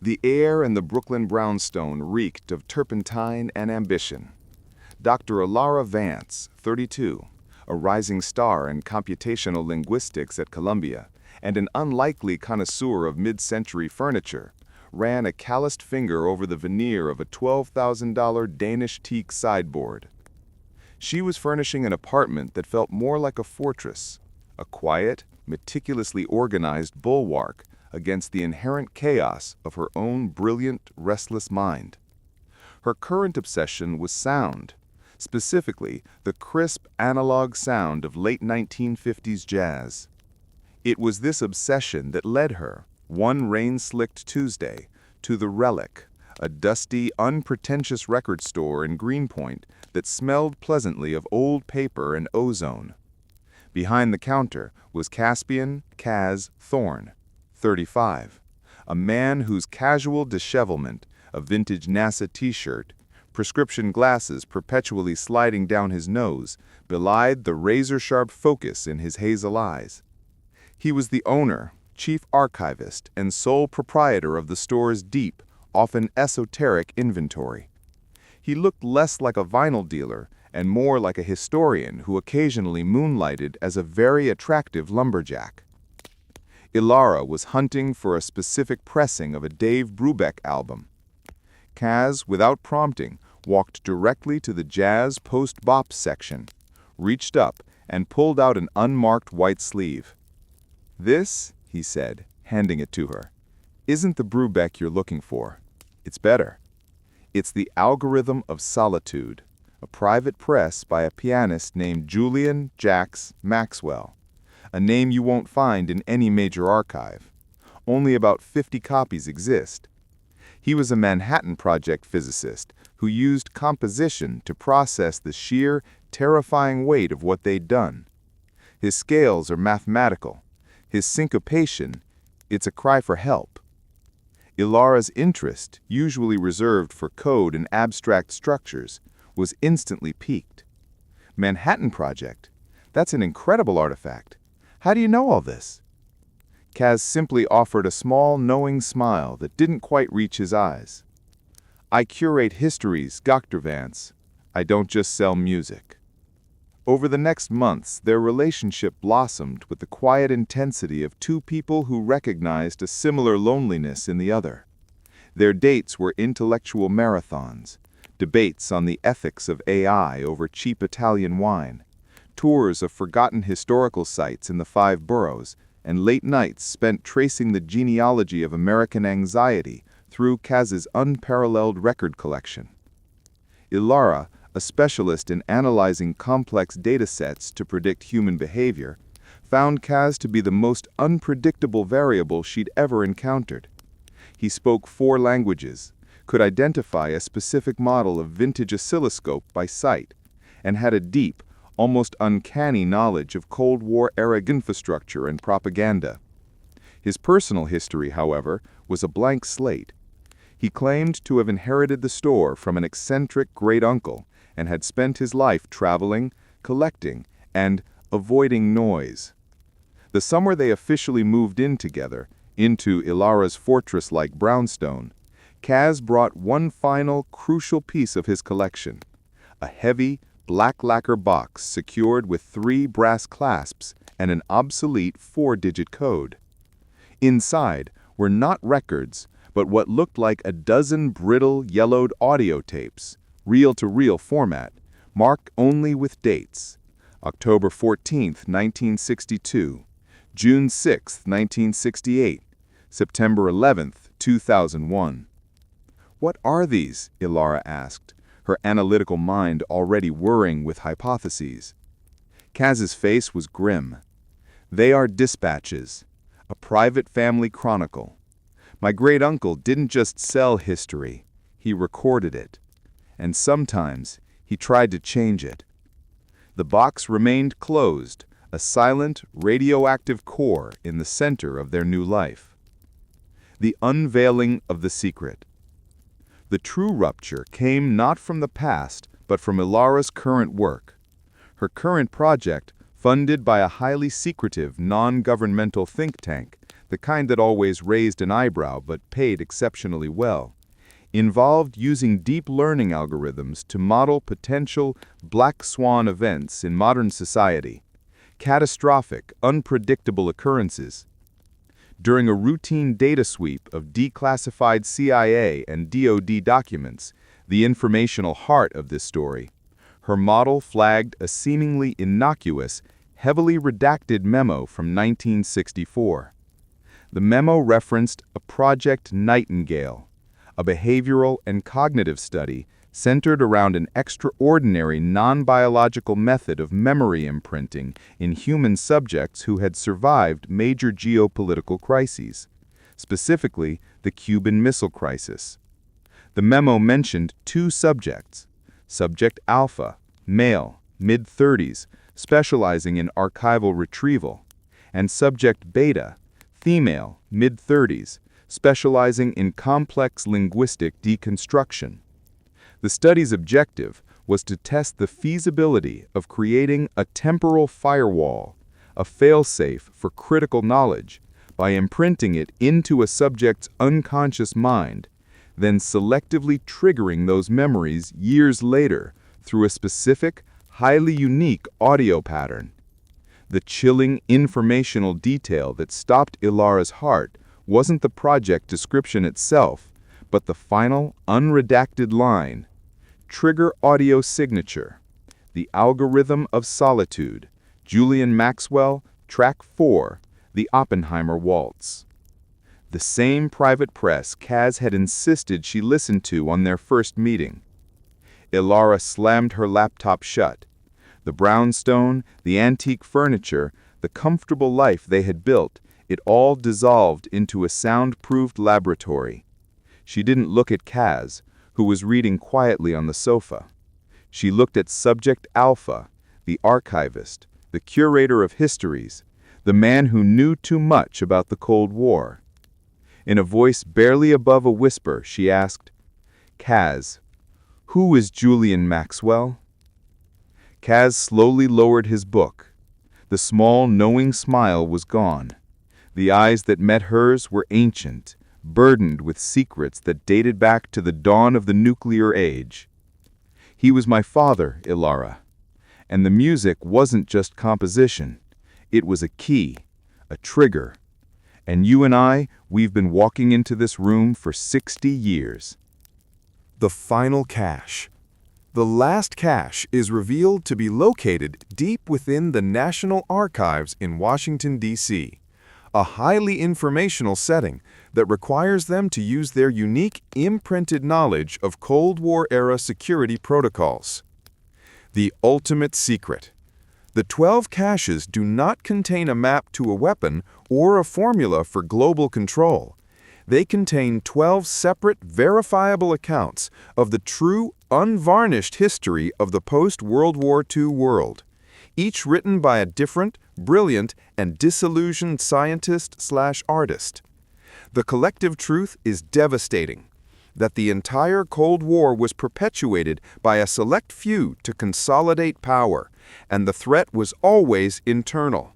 The air in the Brooklyn brownstone reeked of turpentine and ambition. Dr. Elara Vance, 32, a rising star in computational linguistics at Columbia, and an unlikely connoisseur of mid-century furniture, ran a calloused finger over the veneer of a $12,000 Danish teak sideboard. She was furnishing an apartment that felt more like a fortress, a quiet, meticulously organized bulwark against the inherent chaos of her own brilliant, restless mind. Her current obsession was sound, specifically the crisp analog sound of late 1950s jazz. It was this obsession that led her, one rain-slicked Tuesday, to the Relic, a dusty, unpretentious record store in Greenpoint that smelled pleasantly of old paper and ozone. Behind the counter was Caspian Thorne, 35, a man whose casual dishevelment, a vintage NASA t-shirt, prescription glasses perpetually sliding down his nose, belied the razor-sharp focus in his hazel eyes. He was the owner, chief archivist, and sole proprietor of the store's deep, often esoteric inventory. He looked less like a vinyl dealer and more like a historian who occasionally moonlighted as a very attractive lumberjack. Elara was hunting for a specific pressing of a Dave Brubeck album. Kaz, without prompting, walked directly to the jazz post-bop section, reached up, and pulled out an unmarked white sleeve. "This," he said, handing it to her, "isn't the Brubeck you're looking for. It's better. It's the Algorithm of Solitude, a private press by a pianist named Julian Jacques Maxwell, a name you won't find in any major archive. Only about 50 copies exist. He was a Manhattan Project physicist who used composition to process the sheer, terrifying weight of what they'd done. His scales are mathematical. His syncopation, it's a cry for help." Elara's interest, usually reserved for code and abstract structures, was instantly piqued. "Manhattan Project? That's an incredible artifact. How do you know all this?" Kaz simply offered a small, knowing smile that didn't quite reach his eyes. "I curate histories, Dr. Vance. I don't just sell music." Over the next months, their relationship blossomed with the quiet intensity of two people who recognized a similar loneliness in the other. Their dates were intellectual marathons, debates on the ethics of AI over cheap Italian wine, tours of forgotten historical sites in the 5 boroughs, and late nights spent tracing the genealogy of American anxiety through Kaz's unparalleled record collection. Elara, a specialist in analyzing complex data sets to predict human behavior, found Kaz to be the most unpredictable variable she'd ever encountered. He spoke 4 languages, could identify a specific model of vintage oscilloscope by sight, and had a deep, almost uncanny knowledge of Cold War-era infrastructure and propaganda. His personal history, however, was a blank slate. He claimed to have inherited the store from an eccentric great-uncle and had spent his life traveling, collecting, and avoiding noise. The summer they officially moved in together, into Elara's fortress-like brownstone, Kaz brought one final, crucial piece of his collection, a heavy, black lacquer box secured with 3 brass clasps and an obsolete 4-digit code. Inside were not records, but what looked like a dozen brittle, yellowed audio tapes, reel-to-reel format, marked only with dates: October 14, 1962, June 6, 1968, September 11, 2001. "What are these?" Elara asked, her analytical mind already whirring with hypotheses. Kaz's face was grim. "They are dispatches, a private family chronicle. My great-uncle didn't just sell history, he recorded it. And sometimes he tried to change it." The box remained closed, a silent, radioactive core in the center of their new life. The unveiling of the secret. The true rupture came not from the past, but from Elara's current work. Her current project, funded by a highly secretive, non-governmental think tank, the kind that always raised an eyebrow but paid exceptionally well, involved using deep learning algorithms to model potential black swan events in modern society, catastrophic, unpredictable occurrences. During a routine data sweep of declassified CIA and DoD documents, the informational heart of this story, her model flagged a seemingly innocuous, heavily redacted memo from 1964. The memo referenced a Project Nightingale, a behavioral and cognitive study centered around an extraordinary non-biological method of memory imprinting in human subjects who had survived major geopolitical crises, specifically the Cuban Missile Crisis. The memo mentioned two subjects: Subject Alpha, male, mid-30s, specializing in archival retrieval, and Subject Beta, female, mid-30s, specializing in complex linguistic deconstruction. The study's objective was to test the feasibility of creating a temporal firewall, a fail-safe for critical knowledge, by imprinting it into a subject's unconscious mind, then selectively triggering those memories years later through a specific, highly unique audio pattern. The chilling informational detail that stopped Elara's heart wasn't the project description itself, but the final, unredacted line: Trigger audio signature. The Algorithm of Solitude. Julian Maxwell, Track 4, The Oppenheimer Waltz. The same private press Kaz had insisted she listen to on their first meeting. Elara slammed her laptop shut. The brownstone, the antique furniture, the comfortable life they had built, it all dissolved into a soundproofed laboratory. She didn't look at Kaz, who was reading quietly on the sofa. She looked at Subject Alpha, the archivist, the curator of histories, the man who knew too much about the Cold War. In a voice barely above a whisper, she asked, "Kaz, who is Julian Maxwell?" Kaz slowly lowered his book. The small, knowing smile was gone. The eyes that met hers were ancient, burdened with secrets that dated back to the dawn of the nuclear age. "He was my father, Elara. And the music wasn't just composition. It was a key, a trigger. And you and I, we've been walking into this room for 60 years. The final cache. The last cache is revealed to be located deep within the National Archives in Washington, D.C., a highly informational setting that requires them to use their unique imprinted knowledge of Cold War-era security protocols. The ultimate secret. The 12 caches do not contain a map to a weapon or a formula for global control. They contain 12 separate, verifiable accounts of the true, unvarnished history of the post-World War II world, each written by a different, brilliant, and disillusioned scientist/artist. The collective truth is devastating: that the entire Cold War was perpetuated by a select few to consolidate power, and the threat was always internal.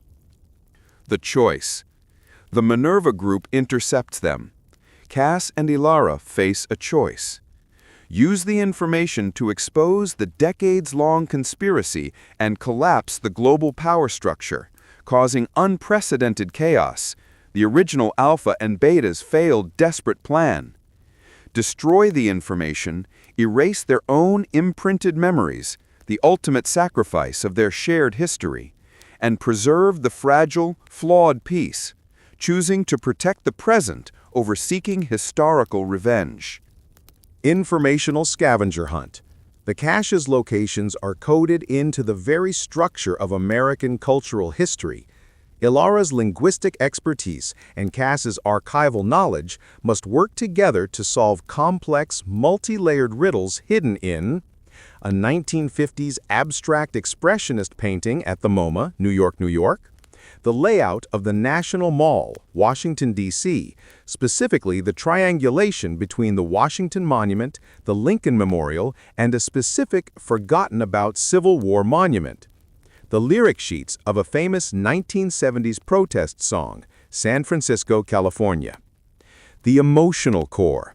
The choice. The Minerva Group intercepts them. Cass and Elara face a choice. Use the information to expose the decades-long conspiracy and collapse the global power structure, causing unprecedented chaos, the original Alpha and Beta's failed desperate plan. Destroy the information, erase their own imprinted memories, the ultimate sacrifice of their shared history, and preserve the fragile, flawed peace, choosing to protect the present over seeking historical revenge. Informational scavenger hunt. The cache's locations are coded into the very structure of American cultural history. Elara's linguistic expertise and Cass's archival knowledge must work together to solve complex, multi-layered riddles hidden in a 1950s abstract expressionist painting at the MoMA, New York, New York, the layout of the National Mall, Washington, D.C., specifically the triangulation between the Washington Monument, the Lincoln Memorial, and a specific forgotten-about Civil War monument. The lyric sheets of a famous 1970s protest song, San Francisco, California. The emotional core.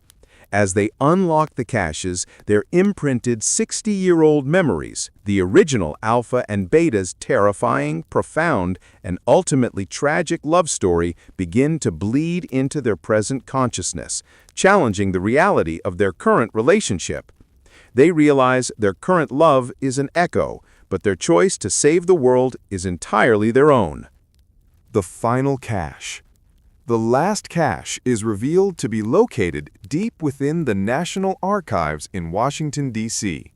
As they unlock the caches, their imprinted 60-year-old memories, the original Alpha and Beta's terrifying, profound, and ultimately tragic love story begin to bleed into their present consciousness, challenging the reality of their current relationship. They realize their current love is an echo, but their choice to save the world is entirely their own. The final cache. The last cache is revealed to be located deep within the National Archives in Washington, D.C.,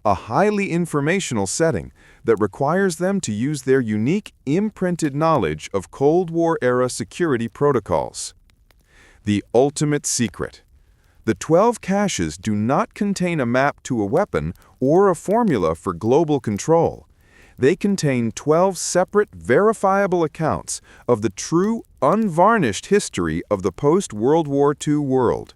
a highly informational setting that requires them to use their unique imprinted knowledge of Cold War-era security protocols. The ultimate secret. The 12 caches do not contain a map to a weapon or a formula for global control. They contain 12 separate, verifiable accounts of the true, unvarnished history of the post-World War II world,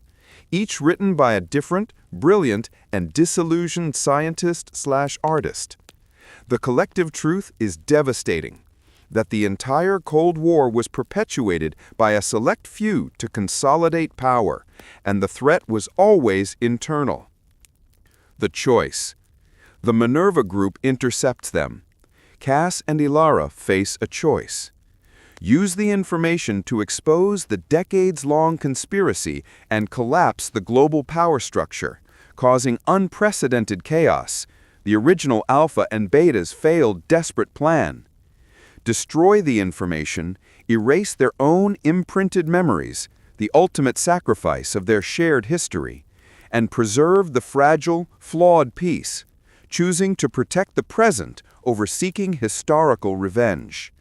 each written by a different, brilliant, and disillusioned scientist/artist. The collective truth is devastating, that the entire Cold War was perpetuated by a select few to consolidate power, and the threat was always internal. The choice. The Minerva Group intercepts them. Cass and Elara face a choice. Use the information to expose the decades-long conspiracy and collapse the global power structure, causing unprecedented chaos, the original Alpha and Beta's failed desperate plan. Destroy the information, erase their own imprinted memories, the ultimate sacrifice of their shared history, and preserve the fragile, flawed peace, choosing to protect the present over seeking historical revenge.